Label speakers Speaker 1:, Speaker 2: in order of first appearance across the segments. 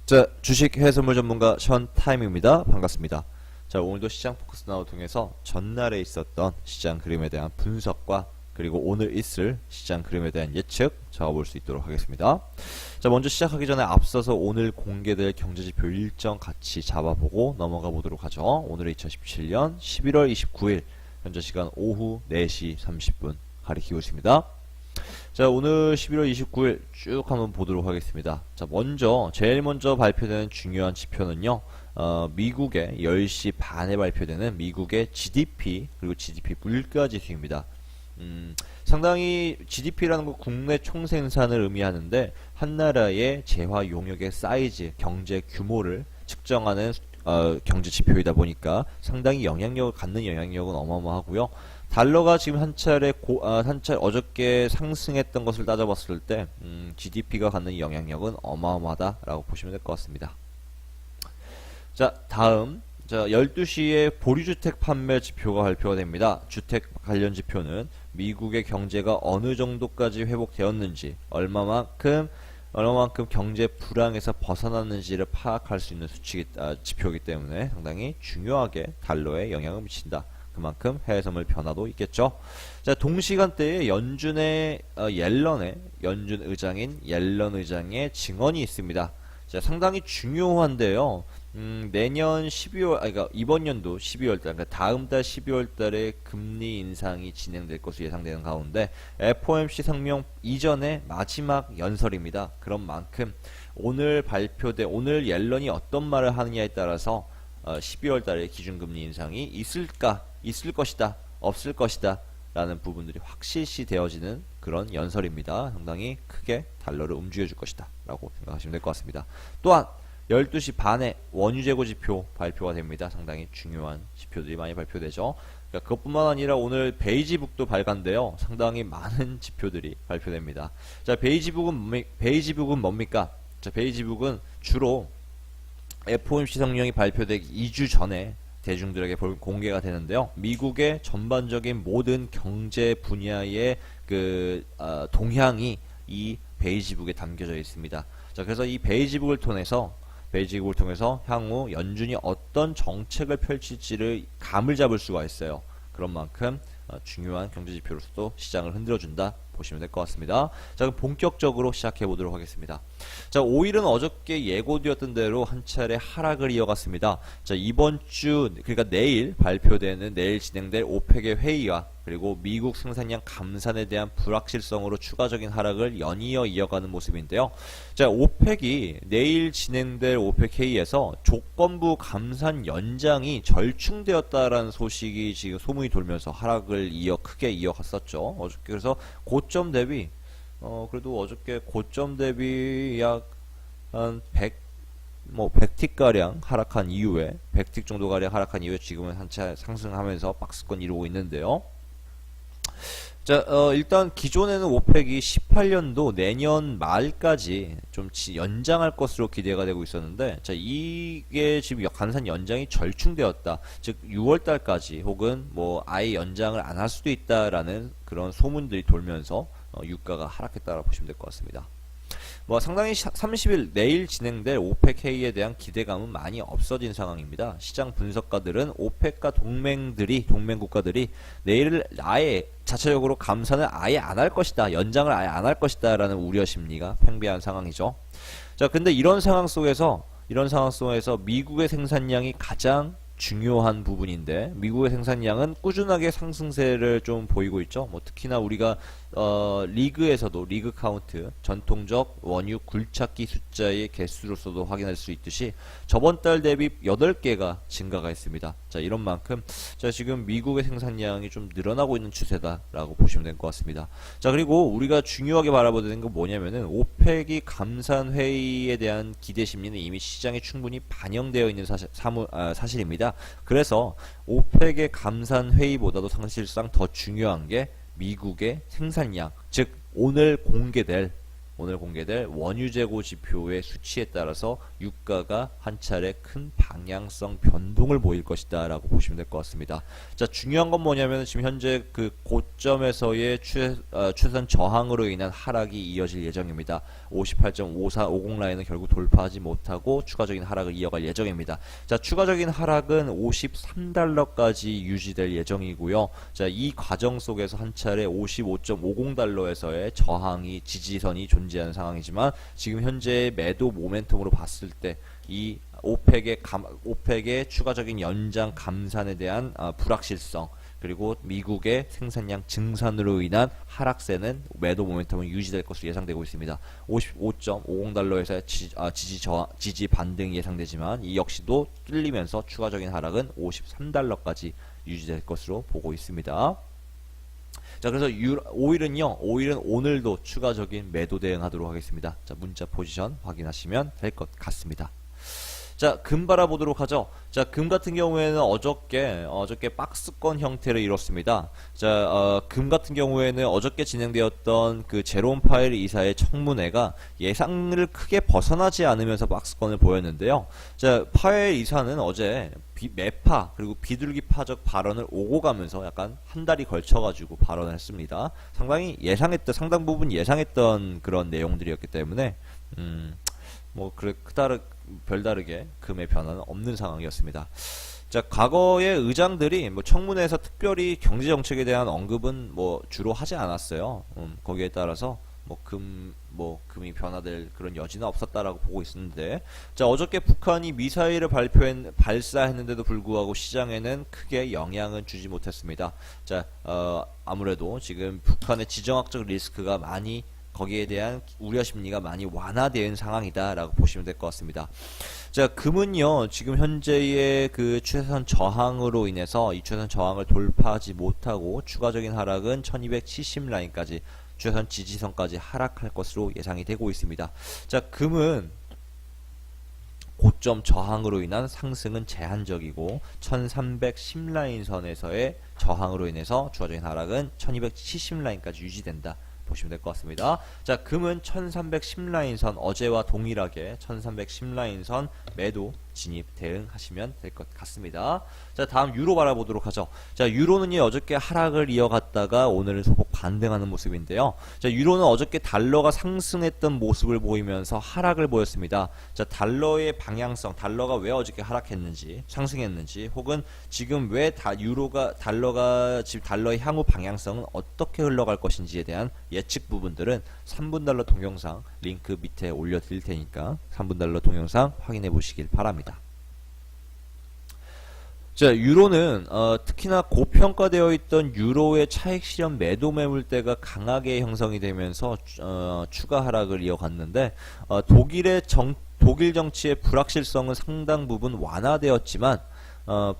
Speaker 1: 자, 주식 해외선물 전문가 션타임입니다. 반갑습니다. 자, 오늘도 시장 포커스 나우 통해서 전날에 있었던 시장 그림에 대한 분석과 그리고 오늘 있을 시장 그림에 대한 예측 잡아볼 수 있도록 하겠습니다. 자, 먼저 시작하기 전에 앞서서 오늘 공개될 경제지표 일정 같이 잡아보고 넘어가 보도록 하죠. 오늘은 2017년 11월 29일 현재 시간 오후 4시 30분 가리키고 있습니다. 자, 오늘 11월 29일 쭉 한번 보도록 하겠습니다. 자, 제일 먼저 발표되는 중요한 지표는요, 미국의 10시 반에 발표되는 미국의 GDP, 그리고 GDP 물가 지수입니다. 상당히 GDP라는 거 국내 총생산을 의미하는데, 한 나라의 재화 용역의 사이즈, 경제 규모를 측정하는 경제 지표이다 보니까 상당히 영향력을 갖는 영향력은 어마어마하고요. 달러가 지금 한 차례 어저께 상승했던 것을 따져봤을 때 GDP가 갖는 영향력은 어마어마하다라고 보시면 될 것 같습니다. 자, 다음 12시에 보리주택 판매 지표가 발표가 됩니다. 주택 관련 지표는 미국의 경제가 어느 정도까지 회복되었는지, 얼마만큼 경제 불황에서 벗어났는지를 파악할 수 있는 지표이기 때문에 상당히 중요하게 달러에 영향을 미친다. 그만큼 해외 선물 변화도 있겠죠. 자, 동시간대에 연준 의장인 옐런 의장의 증언이 있습니다. 자, 상당히 중요한데요. 내년 12월, 그러니까 이번 연도 12월달, 그러니까 다음 달 12월달에 금리 인상이 진행될 것으로 예상되는 가운데 FOMC 성명 이전의 마지막 연설입니다. 그런 만큼 오늘 옐런이 어떤 말을 하느냐에 따라서 12월달에 기준금리 인상이 있을 것이다, 없을 것이다 라는 부분들이 확실시 되어지는 그런 연설입니다. 상당히 크게 달러를 움직여줄 것이다 라고 생각하시면 될 것 같습니다. 또한 12시 반에 원유재고 지표 발표가 됩니다. 상당히 중요한 지표들이 많이 발표되죠. 그러니까 그것뿐만 아니라 오늘 베이지북도 발간되어 상당히 많은 지표들이 발표됩니다. 자, 베이지북은 뭡니까? 자, 베이지북은 주로 FOMC 성명이 발표되기 2주 전에 대중들에게 공개가 되는데요. 미국의 전반적인 모든 경제 분야의 동향이 이 베이지북에 담겨져 있습니다. 자, 그래서 이 베이지북을 통해서 향후 연준이 어떤 정책을 펼칠지를 감을 잡을 수가 있어요. 그런 만큼 중요한 경제지표로서도 시장을 흔들어준다 보시면 될 것 같습니다. 자, 그럼 본격적으로 시작해 보도록 하겠습니다. 자, 5일은 어저께 예고되었던 대로 한 차례 하락을 이어갔습니다. 자, 그러니까 내일 진행될 오펙의 회의와 그리고 미국 생산량 감산에 대한 불확실성으로 추가적인 하락을 연이어 이어가는 모습인데요. 자, 오펙이 내일 진행될 오펙 회의에서 조건부 감산 연장이 절충되었다라는 소식이 지금 소문이 돌면서 하락을 크게 이어갔었죠. 어저께 그래서 고점 대비 그래도 어저께 고점 대비 약 한 100틱가량 하락한 이후에 100틱 정도가량 하락한 이후에 지금은 한차 상승하면서 박스권 이루고 있는데요. 자, 일단 기존에는 오펙이 18년도 내년 말까지 좀 연장할 것으로 기대가 되고 있었는데, 자, 이게 지금 감산 연장이 절충되었다. 즉 6월달까지 혹은 뭐 아예 연장을 안 할 수도 있다라는 그런 소문들이 돌면서 유가가 하락했다고 보시면 될 것 같습니다. 뭐 상당히 30일 내일 진행될 오펙 회의에 대한 기대감은 많이 없어진 상황입니다. 시장 분석가들은 오펙과 동맹국가들이 내일을 아예 자체적으로 감산을 아예 안 할 것이다, 연장을 아예 안 할 것이다 라는 우려 심리가 팽배한 상황이죠. 자, 근데 이런 상황 속에서 미국의 생산량이 가장 중요한 부분인데, 미국의 생산량은 꾸준하게 상승세를 좀 보이고 있죠. 뭐 특히나 우리가 리그에서도 리그 카운트, 전통적 원유 굴착기 숫자의 개수로서도 확인할 수 있듯이 저번 달 대비 8개가 증가가 했습니다. 자, 이런 만큼 지금 미국의 생산량이 좀 늘어나고 있는 추세다라고 보시면 될 것 같습니다. 자, 그리고 우리가 중요하게 바라봐야 되는 건 뭐냐면은 오펙이 감산 회의에 대한 기대 심리는 이미 시장에 충분히 반영되어 있는 사실입니다. 그래서 오펙의 감산 회의보다도 사실상 더 중요한 게 미국의 생산량, 즉 오늘 공개될 오늘 공개될 원유 재고 지표의 수치에 따라서 유가가 한 차례 큰 방향성 변동을 보일 것이다 라고 보시면 될 것 같습니다. 자, 중요한 건 뭐냐면 지금 현재 그 고점에서의 최선 저항으로 인한 하락이 이어질 예정입니다. 58.5450 라인은 결국 돌파하지 못하고 추가적인 하락을 이어갈 예정입니다. 자, 추가적인 하락은 53달러까지 유지될 예정이고요. 자, 이 과정 속에서 한 차례 55.50달러에서의 저항이 지지선이 존재하는 상황이지만 지금 현재 매도 모멘텀으로 봤을 때 이 오펙의 추가적인 연장 감산에 대한 불확실성 그리고 미국의 생산량 증산으로 인한 하락세는 매도 모멘텀은 유지될 것으로 예상되고 있습니다. 55.50달러에서의 지지 반등이 예상되지만 이 역시도 뚫리면서 추가적인 하락은 53달러까지 유지될 것으로 보고 있습니다. 자, 그래서 오일은 오늘도 추가적인 매도 대응하도록 하겠습니다. 자, 문자 포지션 확인하시면 될 것 같습니다. 자, 금 바라보도록 하죠. 자, 금 같은 경우에는 어저께 박스권 형태를 이뤘습니다. 자, 금 같은 경우에는 어저께 진행되었던 그 제롬 파웰 이사의 청문회가 예상을 크게 벗어나지 않으면서 박스권을 보였는데요. 자, 파웰 이사는 어제 매파 그리고 비둘기 파적 발언을 오고 가면서 약간 한 달이 걸쳐가지고 발언을 했습니다. 상당히 상당 부분 예상했던 그런 내용들이었기 때문에 별다르게 금의 변화는 없는 상황이었습니다. 자, 과거의 의장들이 청문회에서 특별히 경제 정책에 대한 언급은 주로 하지 않았어요. 거기에 따라서 금이 변화될 그런 여지는 없었다라고 보고 있었는데, 자, 어저께 북한이 미사일을 발사했는데도 불구하고 시장에는 크게 영향은 주지 못했습니다. 자, 아무래도 지금 북한의 지정학적 리스크가 많이 거기에 대한 우려 심리가 많이 완화된 상황이다라고 보시면 될 것 같습니다. 자, 금은요, 지금 현재의 그 최선 저항으로 인해서 이 최선 저항을 돌파하지 못하고 추가적인 하락은 1270 라인까지 최선 지지선까지 하락할 것으로 예상이 되고 있습니다. 자, 금은 고점 저항으로 인한 상승은 제한적이고 1310 라인 선에서의 저항으로 인해서 추가적인 하락은 1270 라인까지 유지된다. 보시면 될 것 같습니다. 자, 금은 1310 라인선 어제와 동일하게 1310 라인선 매도 진입 대응하시면 될 것 같습니다. 자, 다음 유로 바라보도록 하죠. 자, 유로는요, 어저께 하락을 이어갔다가 오늘은 소폭 반등하는 모습인데요. 자, 유로는 어저께 달러가 상승했던 모습을 보이면서 하락을 보였습니다. 자, 달러의 방향성, 달러가 왜 어저께 하락했는지, 상승했는지, 혹은 지금 왜 달러가 지금 달러의 향후 방향성은 어떻게 흘러갈 것인지에 대한 예측 부분들은 3분 달러 동영상 링크 밑에 올려드릴 테니까 3분 달러 동영상 확인해 보시길 바랍니다. 자, 유로는 특히나 고평가되어 있던 유로의 차익 실현 매도 매물대가 강하게 형성이 되면서 추가 하락을 이어갔는데 독일 정치의 불확실성은 상당 부분 완화되었지만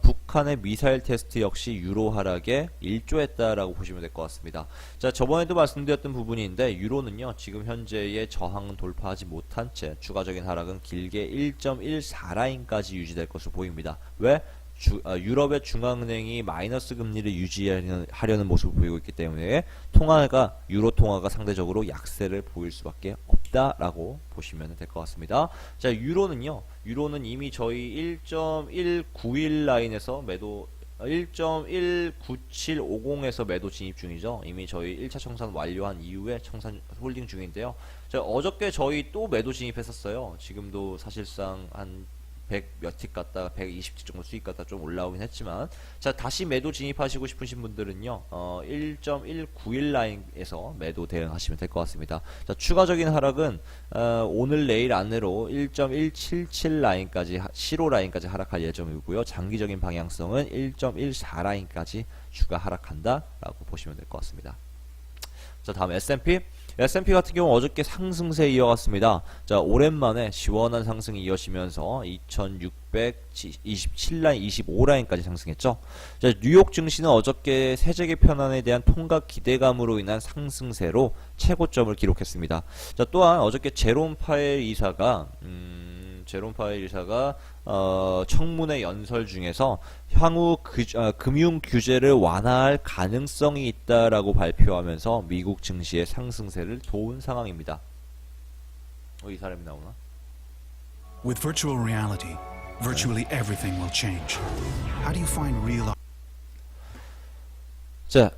Speaker 1: 북한의 미사일 테스트 역시 유로 하락에 일조했다라고 보시면 될 것 같습니다. 자, 저번에도 말씀드렸던 부분인데 유로는요, 지금 현재의 저항은 돌파하지 못한 채 추가적인 하락은 길게 1.14 라인까지 유지될 것으로 보입니다. 왜? 유럽의 중앙은행이 마이너스 금리를 유지하려는 모습을 보이고 있기 때문에 유로 통화가 상대적으로 약세를 보일 수밖에 없다라고 보시면 될 것 같습니다. 자, 유로는 이미 저희 1.191 라인에서 매도 1.19750에서 매도 진입 중이죠. 이미 저희 1차 청산 완료한 이후에 청산 홀딩 중인데요. 자, 어저께 저희 또 매도 진입했었어요. 지금도 사실상 한 100 몇 틱 갔다가 120틱 정도 수익 갔다 좀 올라오긴 했지만, 자, 다시 매도 진입하시고 싶으신 분들은요, 1.191 라인에서 매도 대응하시면 될 것 같습니다. 자, 추가적인 하락은 오늘 내일 안으로 1.177 라인까지 시로 라인까지 하락할 예정이고요. 장기적인 방향성은 1.14 라인까지 추가 하락한다라고 보시면 될 것 같습니다. 자, 다음 S&P 같은 경우 어저께 상승세 이어갔습니다. 자, 오랜만에 시원한 상승이 이어지면서 2627라인, 25라인까지 상승했죠. 자, 뉴욕 증시는 어저께 세제 개편안에 대한 통과 기대감으로 인한 상승세로 최고점을 기록했습니다. 자, 또한 어저께 제롬 파웰 이사가 청문회 연설 중에서 향후 금융 규제를 완화할 가능성이 있다라고 발표하면서 미국 증시의 상승세를 도운 상황입니다. 이 사람이 나오나?
Speaker 2: With virtual reality, virtually everything will change. How do you find real
Speaker 1: 자,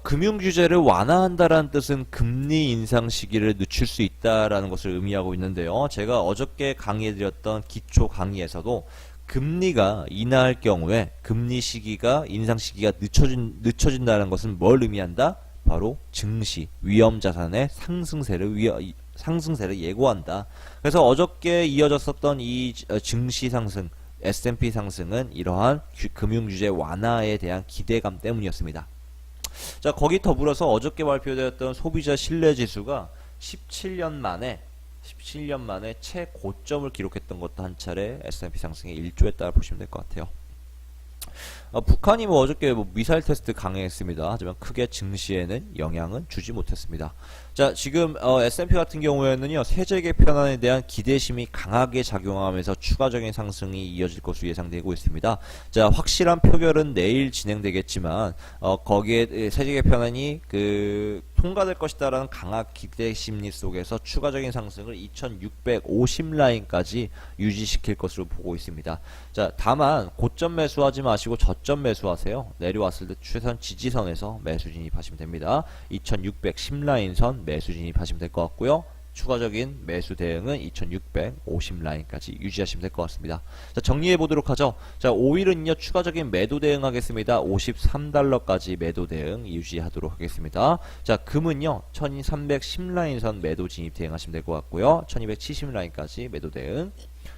Speaker 1: 금융 규제를 완화한다라는 뜻은 금리 인상 시기를 늦출 수 있다라는 것을 의미하고 있는데요. 제가 어저께 강의해드렸던 기초 강의에서도 금리가 인하할 경우에 금리 시기가 인상 시기가 늦춰진다는 것은 뭘 의미한다? 바로 증시, 위험 자산의 상승세를 예고한다. 그래서 어저께 이어졌었던 이 증시 상승, S&P 상승은 이러한 금융 규제 완화에 대한 기대감 때문이었습니다. 자, 거기 더불어서 어저께 발표되었던 소비자 신뢰 지수가 17년 만에 최고점을 기록했던 것도 한 차례 S&P 상승에 일조했다 보시면 될 것 같아요. 북한이 어저께 미사일 테스트 강행했습니다. 하지만 크게 증시에는 영향은 주지 못했습니다. 자, 지금 S&P 같은 경우에는요, 세제 개편안에 대한 기대심이 강하게 작용하면서 추가적인 상승이 이어질 것으로 예상되고 있습니다. 자, 확실한 표결은 내일 진행되겠지만 거기에 세제 개편안이 통과될 것이다라는 강한 기대 심리 속에서 추가적인 상승을 2650 라인까지 유지시킬 것으로 보고 있습니다. 자, 다만 고점 매수하지 마시고 저점 매수하세요. 내려왔을 때 최선 지지선에서 매수 진입하시면 됩니다. 2610 라인선 매수 진입하시면 될 것 같고요. 추가적인 매수 대응은 2650 라인까지 유지하시면 될 것 같습니다. 자, 정리해 보도록 하죠. 자, 5일은요, 추가적인 매도 대응하겠습니다. 53달러까지 매도 대응 유지하도록 하겠습니다. 자, 금은요, 1310 라인선 매도 진입 대응하시면 될 것 같고요. 1270 라인까지 매도 대응.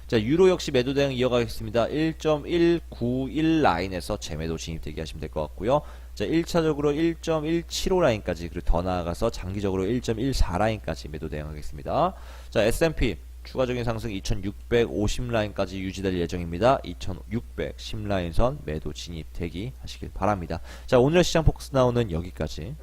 Speaker 1: 자, 유로 역시 매도 대응 이어가겠습니다. 1.191 라인에서 재매도 진입 대기하시면 될 것 같고요. 자, 1차적으로 1.175 라인까지, 그리고 더 나아가서 장기적으로 1.14 라인까지 매도 대응하겠습니다. 자, S&P 추가적인 상승 2650 라인까지 유지될 예정입니다. 2610 라인선 매도 진입 대기하시길 바랍니다. 자, 오늘의 시장 포커스 나오는 여기까지.